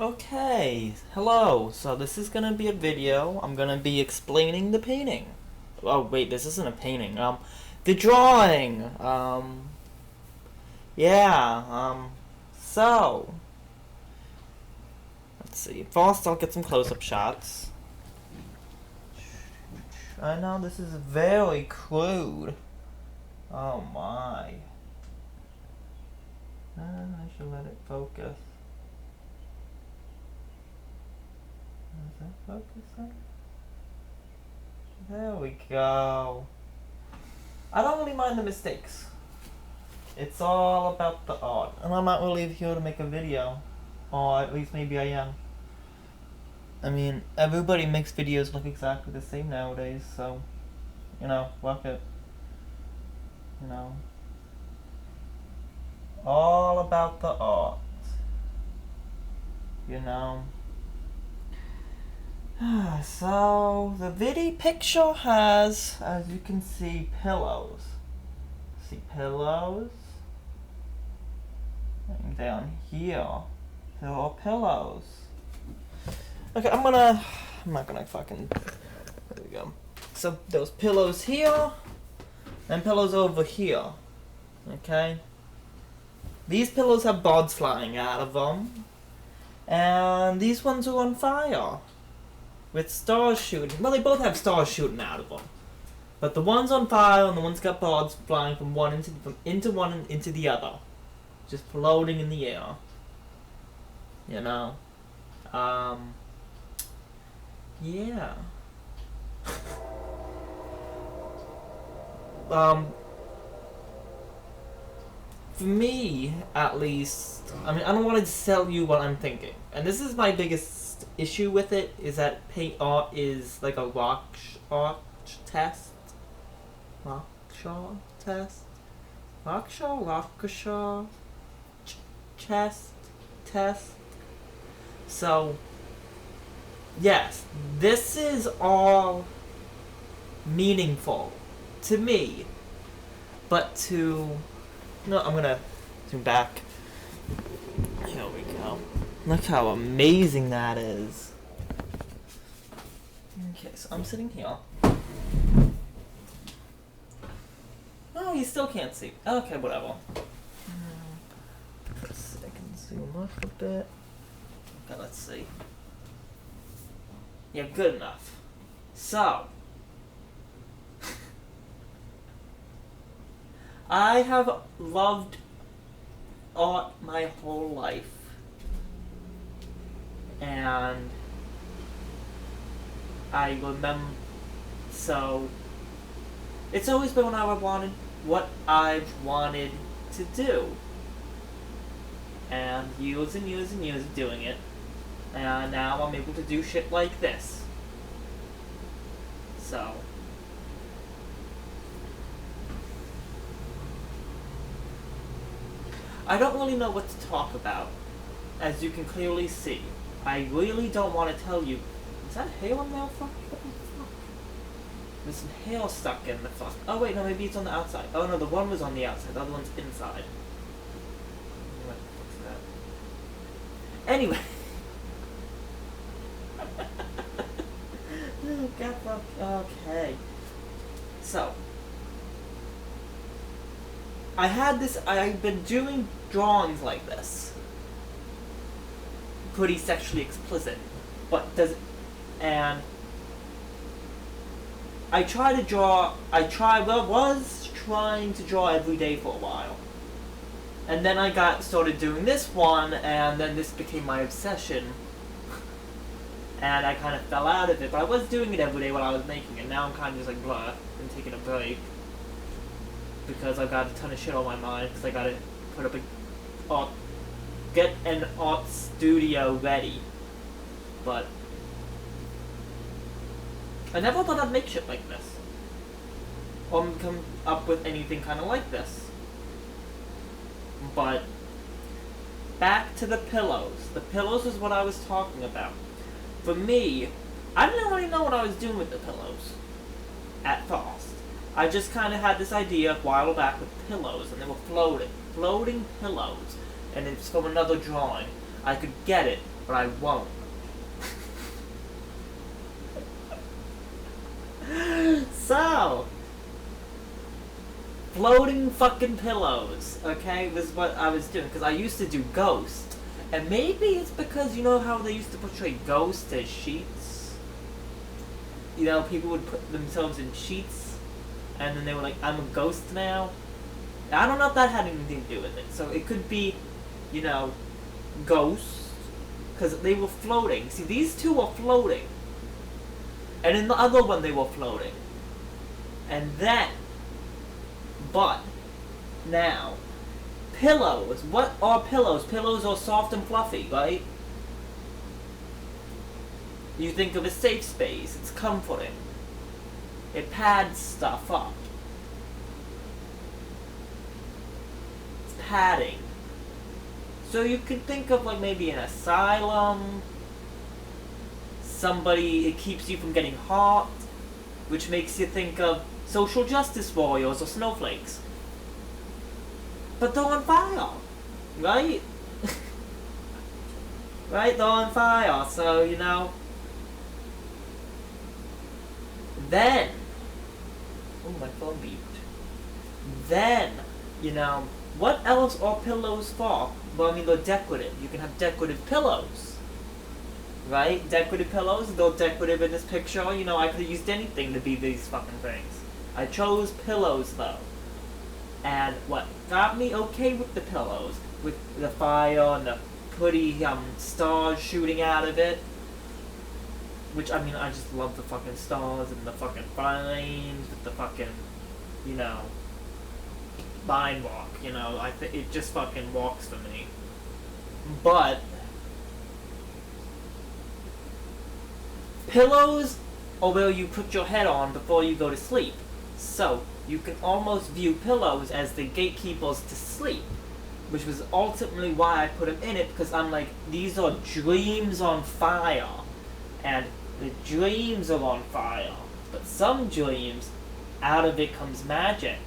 Okay, hello. So this is gonna be a video. I'm gonna be explaining the painting. Oh wait, this isn't a painting. The drawing. Yeah. So let's see. First, I'll get some close-up shots. I know this is very crude. Oh my. I should let it focus. Is that focusing? There we go. I don't really mind the mistakes. It's all about the art. And I'm not really here to make a video. Or at least maybe I am. I mean, everybody makes videos look exactly the same nowadays, so, fuck it. All about the art. So, the video picture has, as you can see, pillows. See pillows? And down here, there are pillows. Okay, I'm not gonna fucking, there we go. So, those pillows here, and pillows over here. Okay? These pillows have bugs flying out of them. And these ones are on fire. With stars shooting. Well, they both have stars shooting out of them. But the one's on fire and the one's got bugs flying from one into one and into the other. Just floating in the air. Yeah. For me, at least, I mean, I don't want to sell you what I'm thinking. And this is my biggest issue with it, is that paint art is like a rock test. Test. So, yes, this is all meaningful to me. But no, I'm gonna zoom back. Here we go. Look how amazing that is. Okay, so I'm sitting here. Oh, you still can't see. Okay, whatever. Let's see, I can zoom up a bit. Okay, let's see. Yeah, good enough. So, I have loved art my whole life. And I remember, so it's always been what I've wanted to do. And years and years and years of doing it. And now I'm able to do shit like this. So, I don't really know what to talk about, as you can clearly see. I really don't want to tell you. Is that hair on there? Fuck. What the fuck? There's some hair stuck in the fuck. Oh wait, no, maybe it's on the outside. Oh no, the one was on the outside, the other one's inside. What the fuck's that? Anyway. Oh, God, fuck. Okay. So, I've been doing drawings like this. Pretty sexually explicit. And I was trying to draw every day for a while. And then I started doing this one, and then this became my obsession. And I kind of fell out of it, but I was doing it every day while I was making it. Now I'm kind of just like, blah, and taking a break. Because I've got a ton of shit on my mind, because I gotta put up get an art studio ready. But I never thought I'd make shit like this. Or come up with anything kind of like this. But back to the pillows. The pillows is what I was talking about. For me, I didn't really know what I was doing with the pillows at first. I just kind of had this idea a while back with pillows, and they were floating pillows, and it's from another drawing. I could get it, but I won't. So, floating fucking pillows, okay? This is what I was doing, because I used to do Ghost. And maybe it's because, you know how they used to portray Ghost as sheets? You know, people would put themselves in sheets, and then they were like, I'm a ghost now. I don't know if that had anything to do with it. So it could be, you know, Ghost, because they were floating. See, these two were floating. And in the other one, they were floating. And then, but, now, pillows. What are pillows? Pillows are soft and fluffy, right? You think of a safe space. It's comforting. It pads stuff up. It's padding. So you could think of like maybe an asylum. Somebody, it keeps you from getting hot, which makes you think of social justice warriors or snowflakes. But they're on fire, right? Right, they're on fire, so, you know. Then, oh, my phone beeped. Then, you know, what else are pillows for? Well, I mean, they're decorative. You can have decorative pillows. Right? Decorative pillows, they're decorative in this picture. You know, I could have used anything to be these fucking things. I chose pillows, though. And what got me okay with the pillows, with the fire and the pretty stars shooting out of it, which, I mean, I just love the fucking stars and the fucking flames with the fucking, you know, vine walk, you know, it just fucking walks for me. But pillows are where you put your head on before you go to sleep. So, you can almost view pillows as the gatekeepers to sleep. Which was ultimately why I put them in it, because I'm like, these are dreams on fire. And the dreams are on fire. But some dreams, out of it comes magic.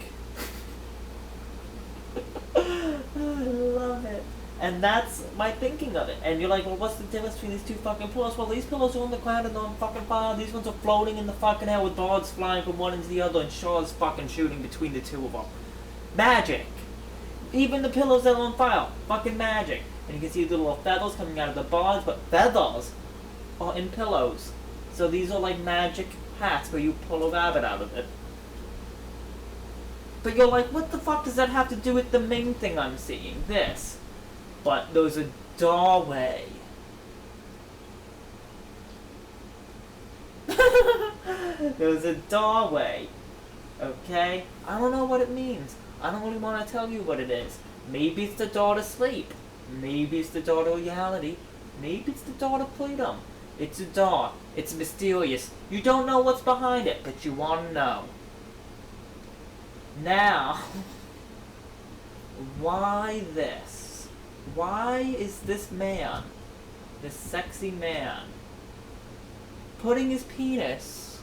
I love it. And that's my thinking of it. And you're like, well, what's the difference between these two fucking pillows? Well, these pillows are on the ground and they're on fucking fire. These ones are floating in the fucking air with birds flying from one into the other and stars fucking shooting between the two of them. Magic! Even the pillows that are on fire, fucking magic. And you can see the little feathers coming out of the birds, but feathers are in pillows. So these are like magic hats where you pull a rabbit out of it. But you're like, what the fuck does that have to do with the main thing I'm seeing? This. But there's a doorway. There's a doorway. Okay? I don't know what it means. I don't really want to tell you what it is. Maybe it's the door to sleep. Maybe it's the door to reality. Maybe it's the door to freedom. It's a door. It's mysterious. You don't know what's behind it, but you want to know. Now, why this? Why is this man, this sexy man, putting his penis,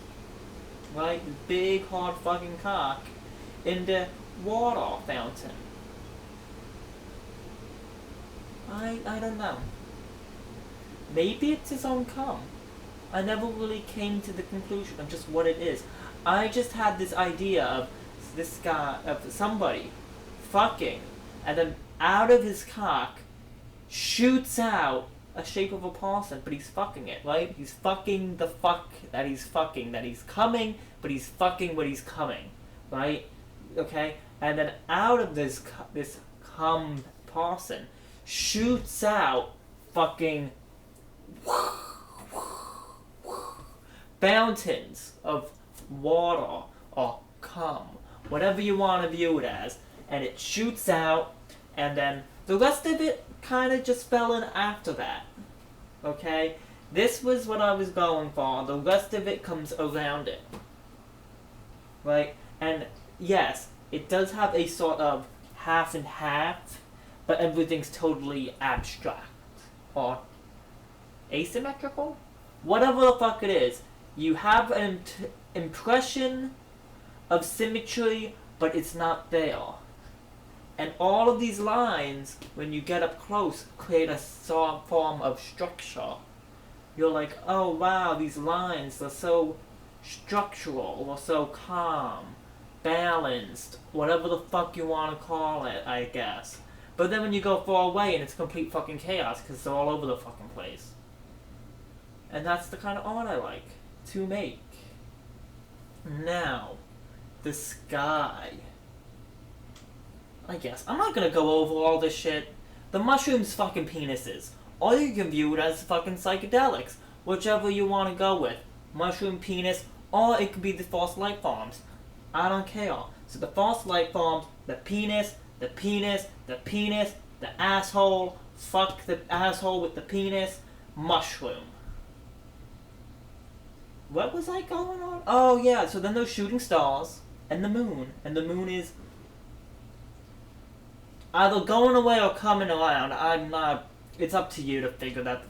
right, his big hard fucking cock, in the water fountain? I don't know. Maybe it's his own cum. I never really came to the conclusion of just what it is. I just had this idea of this guy, of somebody fucking, and then out of his cock shoots out a shape of a person, but he's fucking it, right? He's fucking the fuck that he's fucking, that he's coming, but he's fucking what he's coming, right? Okay? And then out of this cum person shoots out fucking fountains of water or cum, whatever you want to view it as, and it shoots out, and then the rest of it kind of just fell in after that. Okay? This was what I was going for. The rest of it comes around it. Right? And yes, it does have a sort of half and half, but everything's totally abstract. Or asymmetrical? Whatever the fuck it is. You have an impression of symmetry, but it's not there. And all of these lines, when you get up close, create a form of structure. You're like, oh wow, these lines are so structural, or so calm, balanced, whatever the fuck you want to call it, I guess. But then when you go far away and it's complete fucking chaos because they're all over the fucking place. And that's the kind of art I like to make. Now, the sky. I guess. I'm not gonna go over all this shit. The mushroom's fucking penises. Or you can view it as fucking psychedelics. Whichever you want to go with. Mushroom, penis, or it could be the false life forms. I don't care. So the false life forms, the penis, the penis, the penis, the asshole, fuck the asshole with the penis, mushroom. What was I going on? Oh yeah, so then those shooting stars, and the moon is either going away or coming around. I'm not. It's up to you to figure that.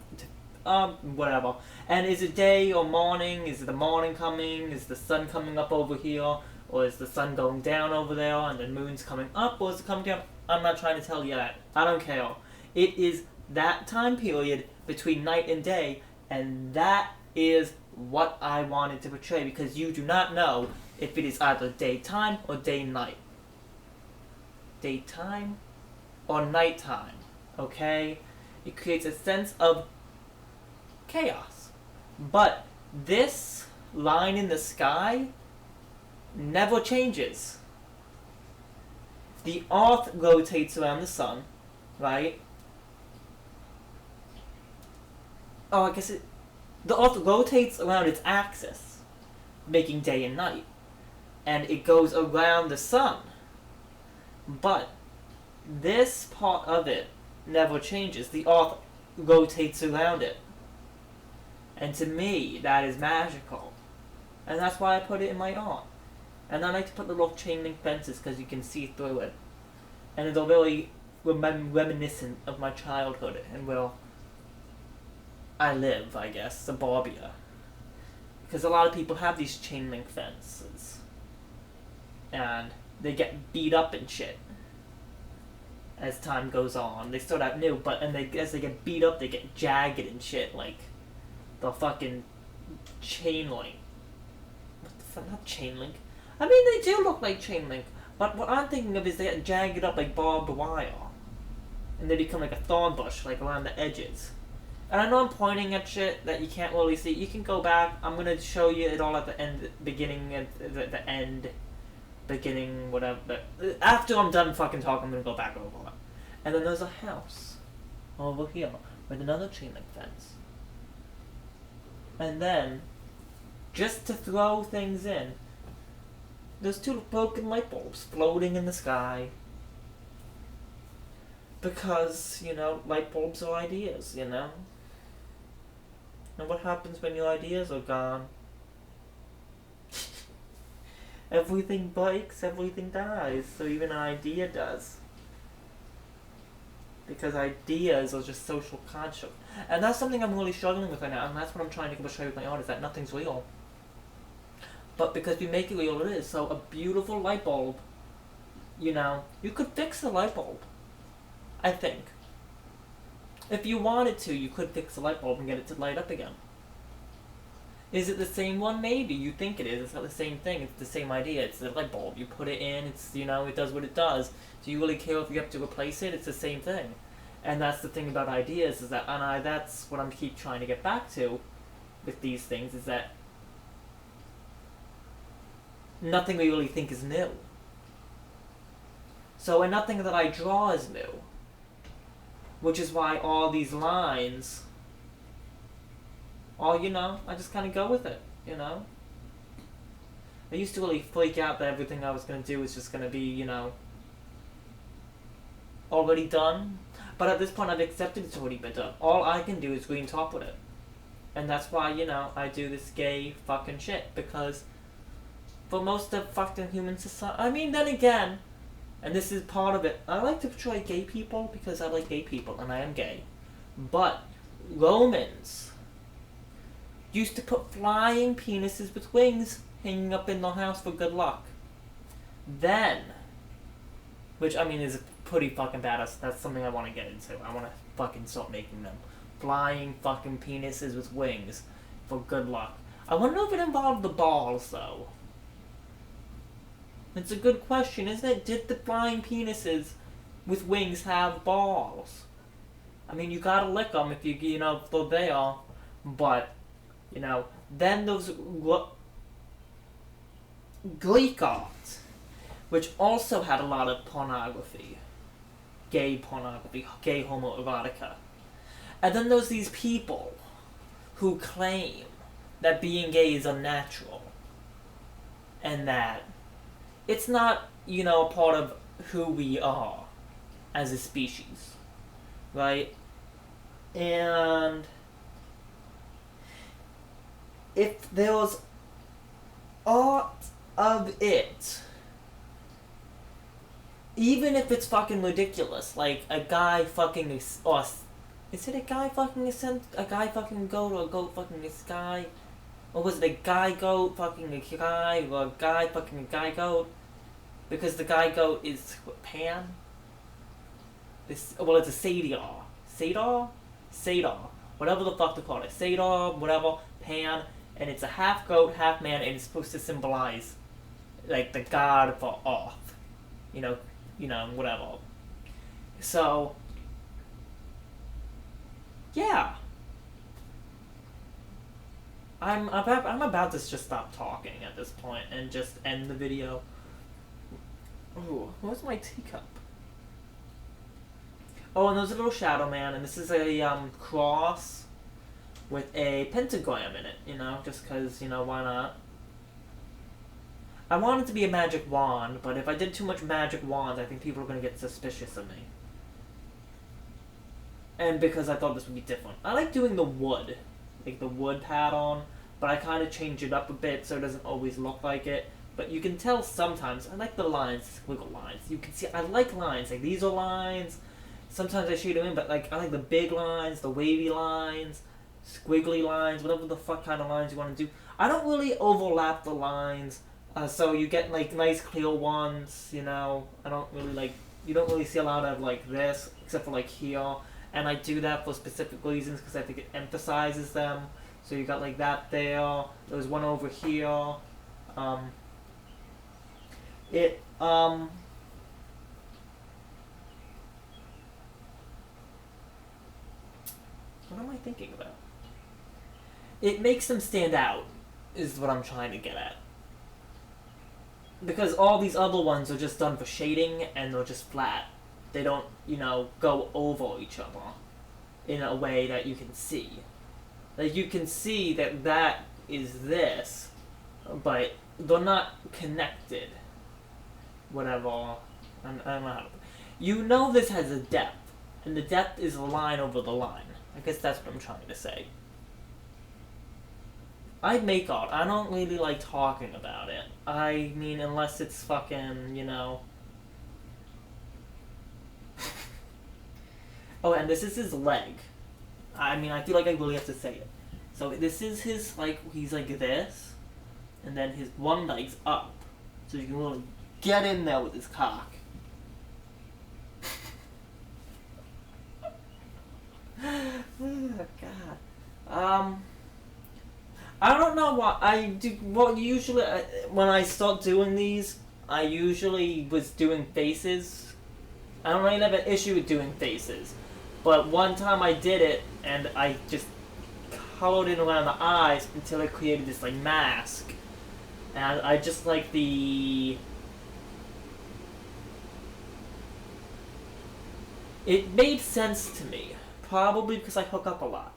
Whatever. And is it day or morning? Is it the morning coming? Is the sun coming up over here? Or is the sun going down over there and the moon's coming up? Or is it coming down? I'm not trying to tell you that. I don't care. It is that time period between night and day, and that is what I wanted to portray, because you do not know if it is either daytime or day-night. Daytime or nighttime, okay? It creates a sense of chaos. But this line in the sky never changes. The Earth rotates around the sun, right? Oh, I guess the Earth rotates around its axis, making day and night. And it goes around the sun. But this part of it never changes. The Earth rotates around it. And to me, that is magical. And that's why I put it in my art. And I like to put little chain link fences because you can see through it. And it'll really reminiscent of my childhood and where I live, I guess, suburbia. Because a lot of people have these chain link fences. And they get beat up and shit as time goes on. They start out new, but as they get beat up, they get jagged and shit, like the fucking chain link. What the fuck? Not chain link. I mean, they do look like chain link, but what I'm thinking of is they get jagged up like barbed wire, and they become like a thorn bush, like around the edges. And I know I'm pointing at shit that you can't really see. You can go back. I'm gonna show you it all at the end, beginning, at the end, beginning, whatever. But after I'm done fucking talking, I'm gonna go back over it. And then there's a house over here with another chain link fence. And then, just to throw things in, there's two broken light bulbs floating in the sky. Because, you know, light bulbs are ideas, you know? And what happens when your ideas are gone? Everything breaks, everything dies, so even an idea does. Because ideas are just social construct. And that's something I'm really struggling with right now, and that's what I'm trying to portray with my art, is that nothing's real. But because you make it real, it is. So a beautiful light bulb, you know, you could fix a light bulb, I think. If you wanted to, you could fix a light bulb and get it to light up again. Is it the same one? Maybe. You think it is. It's not the same thing. It's the same idea. It's the light bulb. You put it in, it's, you know, it does what it does. Do you really care if you have to replace it? It's the same thing. And that's the thing about ideas, is that, and that's what I'm keep trying to get back to with these things, is that nothing we really think is new. So, and nothing that I draw is new. Which is why all these lines, all, you know, I just kind of go with it, you know? I used to really freak out that everything I was going to do was just going to be, you know, already done. But at this point, I've accepted it's already been done. All I can do is reinterpret it. And that's why, you know, I do this gay fucking shit. Because for most of fucking human society, I mean, then again, and this is part of it, I like to portray gay people because I like gay people, and I am gay. But Romans used to put flying penises with wings hanging up in the house for good luck. Then, which, I mean, is pretty fucking badass. That's something I want to get into. I want to fucking start making them. Flying fucking penises with wings for good luck. I want to know if it involved the balls, though. It's a good question, isn't it? Did the flying penises with wings have balls? I mean, you gotta lick them if you know, if they're there. But, you know, then those Greek art, which also had a lot of pornography. Gay pornography, gay homoerotica. And then there's these people who claim that being gay is unnatural. And that it's not, you know, a part of who we are as a species. Right? And if there was art of it, even if it's fucking ridiculous, like a guy fucking is it a guy fucking a guy fucking goat, or a goat fucking a guy? Or was it a guy goat fucking a guy, or a guy fucking a guy goat? Because the guy goat is Pan? It's a satyr. Satyr? Whatever the fuck they call it. Satyr, whatever, Pan, and it's a half goat, half man, and it's supposed to symbolize, like, the god for Earth. You know, whatever. So, yeah. I'm about to just stop talking at this point and just end the video. Ooh, where's my teacup? Oh, and there's a little shadow man, and this is a cross with a pentagram in it, you know, just because, you know, why not? I want it to be a magic wand, but if I did too much magic wands, I think people are going to get suspicious of me. And because I thought this would be different. I like doing the wood, like the wood pattern, but I kind of change it up a bit so it doesn't always look like it. But you can tell sometimes, I like the lines, squiggle lines. You can see, I like lines, like these are lines. Sometimes I shade them in, but like I like the big lines, the wavy lines, squiggly lines, whatever the fuck kind of lines you want to do. I don't really overlap the lines, so you get like nice clear ones, you know. I don't really like, you don't really see a lot of like this, except for like here. And I do that for specific reasons because I think it emphasizes them. So you got like that there. There's one over here. What am I thinking about? It makes them stand out, is what I'm trying to get at. Because all these other ones are just done for shading, and they're just flat. They don't, you know, go over each other in a way that you can see. Like, you can see that that is this, but they're not connected. Whatever. I don't know how to... You know this has a depth, and the depth is a line over the line. I guess that's what I'm trying to say. I make art. I don't really like talking about it. I mean, unless it's fucking, you know... Oh, and this is his leg. I mean, I feel like I really have to say it. So this is his, like, he's like this, and then his one leg's up. So you can really get in there with his cock. Oh, God. I don't know what I do. Well, usually, when I start doing these, I usually was doing faces. I don't really have an issue with doing faces. But one time I did it, and I just colored it around the eyes until it created this, like, mask. And I just like the... It made sense to me. Probably because I hook up a lot.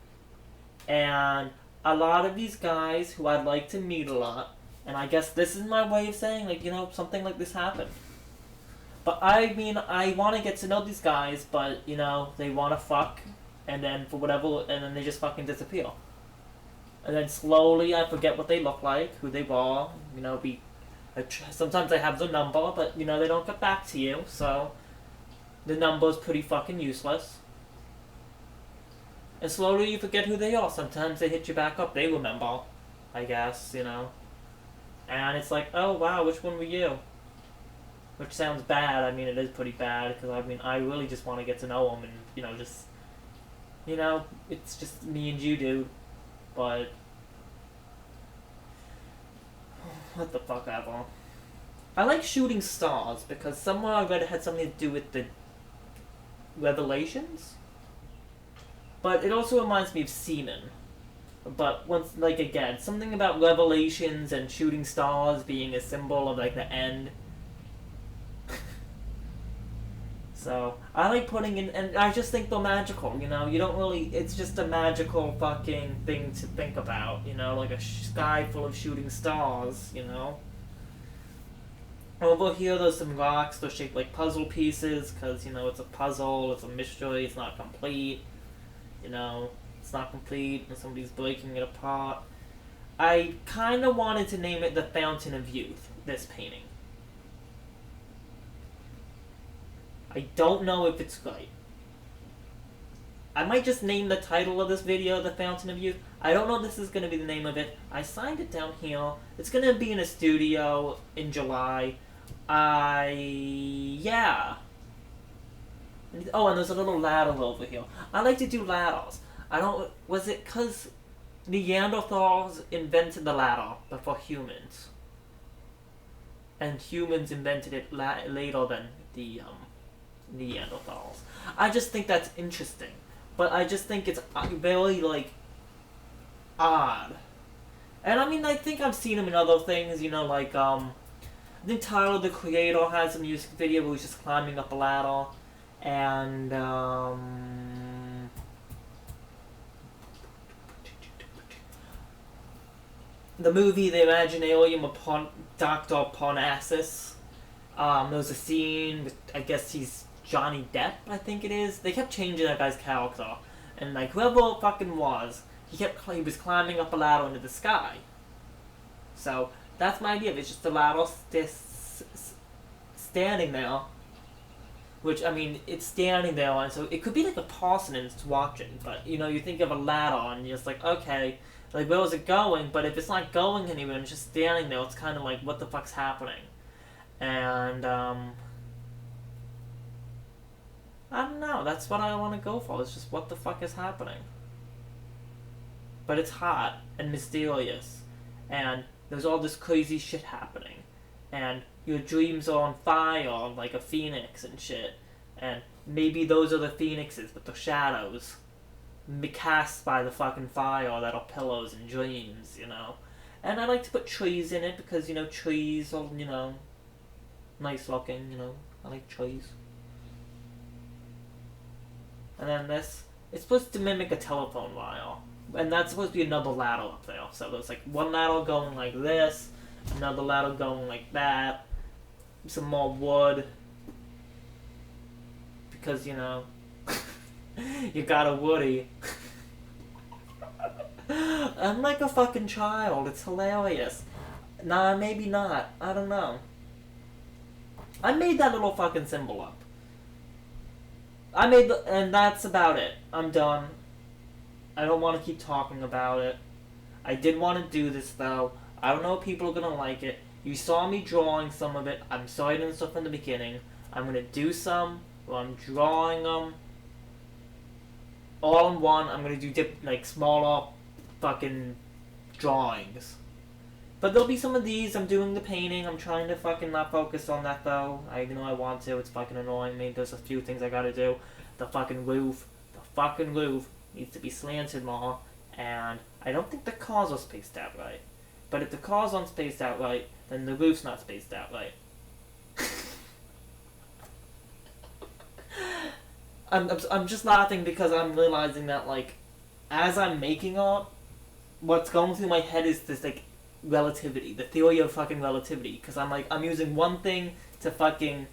And a lot of these guys who I'd like to meet a lot, and I guess this is my way of saying, like, you know, something like this happened. But I mean, I want to get to know these guys, but, you know, they want to fuck, and then for whatever, and then they just fucking disappear. And then slowly I forget what they look like, who they were, you know, sometimes I have their number, but, you know, they don't get back to you, so the number's pretty fucking useless. And slowly you forget who they are. Sometimes they hit you back up, they remember, I guess, you know. And it's like, oh wow, which one were you? which sounds bad. I mean, it is pretty bad, because, I mean, I really just want to get to know him, and, you know, just, you know, it's just me and you, dude, but, what the fuck ever. I like shooting stars, because somewhere I read it had something to do with the revelations, but it also reminds me of semen. But once, like, again, something about revelations and shooting stars being a symbol of, like, the end. So, I like putting in, and I just think they're magical, you know? You don't really, it's just a magical fucking thing to think about, you know? Like a sky full of shooting stars, you know? Over here, there's some rocks. They're shaped like puzzle pieces, because, you know, it's a puzzle, it's a mystery, it's not complete, you know? It's not complete, and somebody's breaking it apart. I kind of wanted to name it the Fountain of Youth, this painting. I don't know if it's right. I might just name the title of this video the Fountain of Youth. I don't know if this is going to be the name of it. I signed it down here. It's going to be in a studio in July. Yeah. Oh, and there's a little ladder over here. I like to do ladders. I don't... Was it because Neanderthals invented the ladder before humans? And humans invented it later than the Neanderthals. I just think that's interesting. But I just think it's very, like, odd. And I mean, I think I've seen him in other things, you know, like, I think Tyler, the Creator, has a music video where he's just climbing up a ladder. And, the movie The Imaginarium of Dr. Parnassus. There's a scene with, I guess he's Johnny Depp, I think it is. They kept changing that guy's character. And, like, whoever it fucking was, he was climbing up a ladder into the sky. So, that's my idea. It's just a ladder standing there. Which, I mean, it's standing there, and so it could be like a person and it's watching. But, you know, you think of a ladder, and you're just like, okay, like, where was it going? But if it's not going anywhere and it's just standing there, it's kind of like, what the fuck's happening? And, I don't know. That's what I want to go for. It's just, what the fuck is happening? But it's hot and mysterious. And there's all this crazy shit happening. And your dreams are on fire like a phoenix and shit. And maybe those are the phoenixes, but the shadows cast by the fucking fire that are pillows and dreams, you know. And I like to put trees in it because, you know, trees are, you know, nice looking, you know. I like trees. And then this, it's supposed to mimic a telephone wire. And that's supposed to be another ladder up there. So there's like one ladder going like this, another ladder going like that, some more wood. Because, you know, you got a Woody. I'm like a fucking child. It's hilarious. Nah, maybe not. I don't know. I made that little fucking symbol up. And that's about it. I'm done. I don't want to keep talking about it. I did want to do this, though. I don't know if people are going to like it. You saw me drawing some of it. I'm sorry I didn't stuff in the beginning. I'm going to do some where I'm drawing them all in one. I'm going to do like smaller fucking drawings. But there'll be some of these. I'm doing the painting. I'm trying to fucking not focus on that, though. I know I want to. It's fucking annoying me. There's a few things I gotta do. The fucking roof needs to be slanted more. And I don't think the cars are spaced out right. But if the cars aren't spaced out right, then the roof's not spaced out right. I'm just laughing because I'm realizing that, like, as I'm making art, what's going through my head is this, like, relativity, the theory of fucking relativity, because I'm using one thing to fucking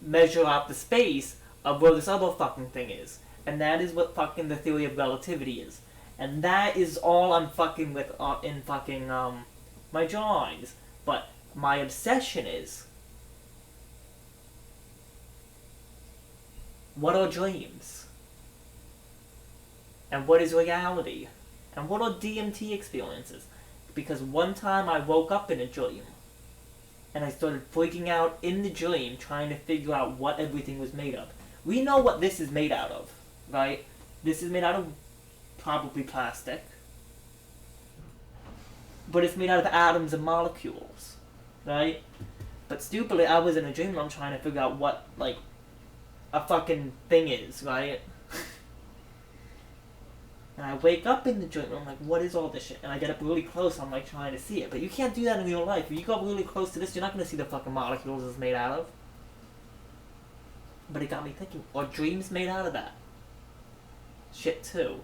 measure out the space of where this other fucking thing is, and that is what fucking the theory of relativity is, and that is all I'm fucking with in fucking my drawings. But my obsession is, what are dreams, and what is reality, and what are DMT experiences? Because one time I woke up in a dream. And I started freaking out in the dream, trying to figure out what everything was made of. We know what this is made out of, right? This is made out of probably plastic. But it's made out of atoms and molecules, right? But stupidly, I was in a dream and I'm trying to figure out what, like, a fucking thing is, right? And I wake up in the dream and I'm like, what is all this shit? And I get up really close, I'm like trying to see it. But you can't do that in real life. If you go up really close to this, you're not going to see the fucking molecules it's made out of. But it got me thinking, are dreams made out of that shit too?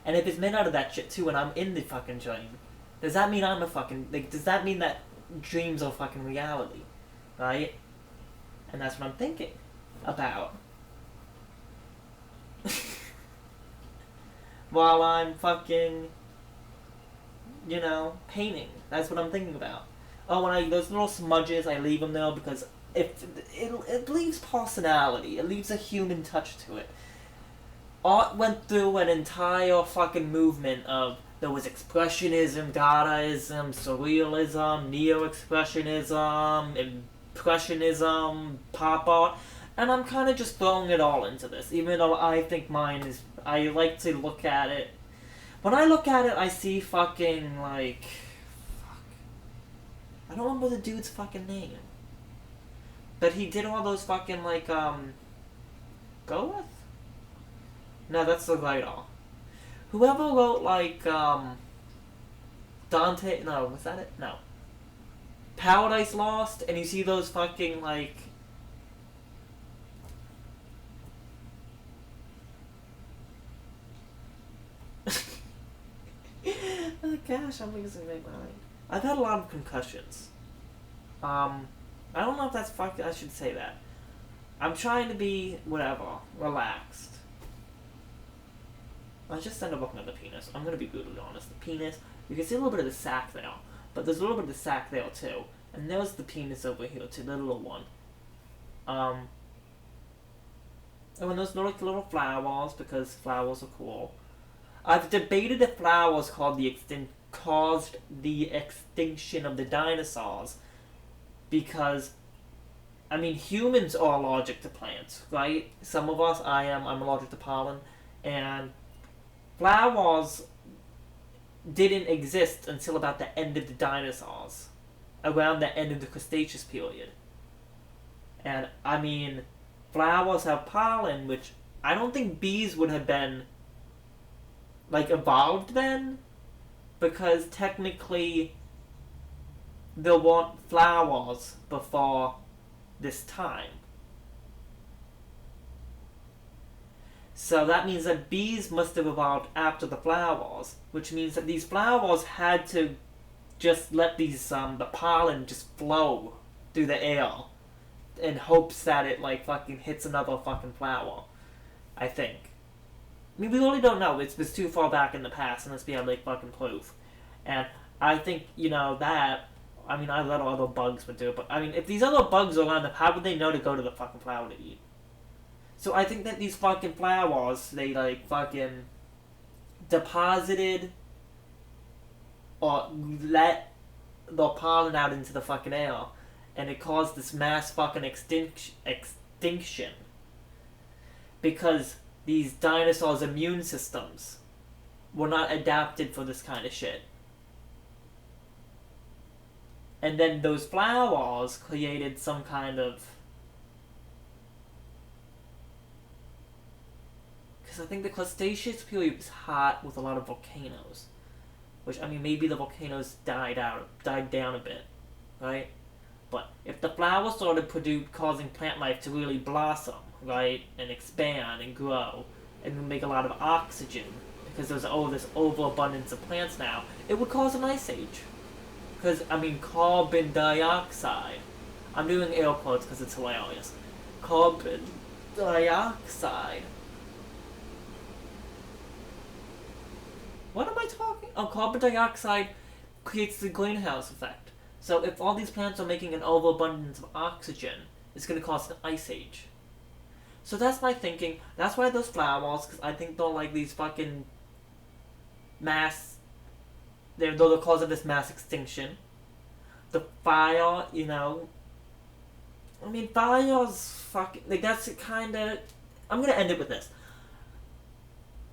And if it's made out of that shit too and I'm in the fucking dream, does that mean I'm a fucking, like, does that mean that dreams are fucking reality? Right? And that's what I'm thinking about. While I'm fucking, you know, painting. That's what I'm thinking about. Oh, when those little smudges, I leave them there because it leaves personality. It leaves a human touch to it. Art went through an entire fucking movement of, there was expressionism, Dadaism, surrealism, neo-expressionism, impressionism, pop art, and I'm kind of just throwing it all into this, even though I think mine is, I like to look at it, when I look at it, I see fucking, like, fuck, I don't remember the dude's fucking name, but he did all those fucking, like, Goeth? No, that's the writer. Whoever wrote, like, Dante, no, was that it? No. Paradise Lost, and you see those fucking, like, oh gosh, I'm losing my mind. I've had a lot of concussions. I don't know if that's fucking, I should say that. I'm trying to be, whatever, relaxed. I just ended up looking at the penis. I'm gonna be brutally honest. The penis, you can see a little bit of the sack there, but there's a little bit of the sack there too. And there's the penis over here too, the little one. And when those little flowers, because flowers are cool. I've debated if flowers caused the extinction of the dinosaurs, because, I mean, humans are allergic to plants, right? Some of us, I'm allergic to pollen, and flowers didn't exist until about the end of the dinosaurs, around the end of the Cretaceous period. And, I mean, flowers have pollen, which I don't think bees would have been, like, evolved then, because technically there weren't flowers before this time. So that means that bees must have evolved after the flowers, which means that these flowers had to just let these, the pollen just flow through the air in hopes that it, like, fucking hits another fucking flower, I think. I mean, we really don't know. It's too far back in the past, and it's beyond, like, fucking proof. And I think, you know, that, I mean, I let all other bugs would do it, but, I mean, if these other bugs are around them, how would they know to go to the fucking flower to eat? So I think that these fucking flowers, they, like, fucking deposited or let the pollen out into the fucking air, and it caused this mass fucking extinction. Because these dinosaurs' immune systems were not adapted for this kind of shit. And then those flowers created some kind of... Because I think the Cretaceous period was hot with a lot of volcanoes. Which, I mean, maybe the volcanoes died down a bit, right? But if the flowers started causing plant life to really blossom, right, and expand and grow, and make a lot of oxygen, because there's this overabundance of plants now, it would cause an ice age. Because, I mean, carbon dioxide. I'm doing air quotes because it's hilarious. Carbon dioxide. What am I talking? Oh, carbon dioxide creates the greenhouse effect. So if all these plants are making an overabundance of oxygen, it's going to cause an ice age. So that's my thinking. That's why those flowers, because I think they're like these fucking mass... They're the cause of this mass extinction. the fire, you know. I mean, fire's fucking... Like, that's kind of... I'm gonna end it with this.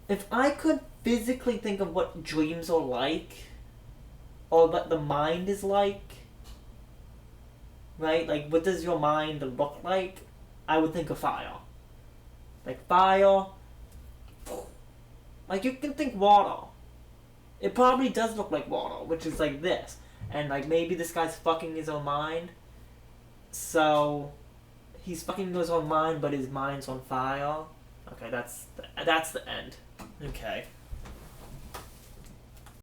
If I could physically think of what dreams are like, or what the mind is like, right? Like, what does your mind look like? I would think of fire. Like, fire... Like, you can think water. It probably does look like water, which is like this. And, like, maybe this guy's fucking his own mind. So, he's fucking his own mind, but his mind's on fire. Okay, that's the end. Okay.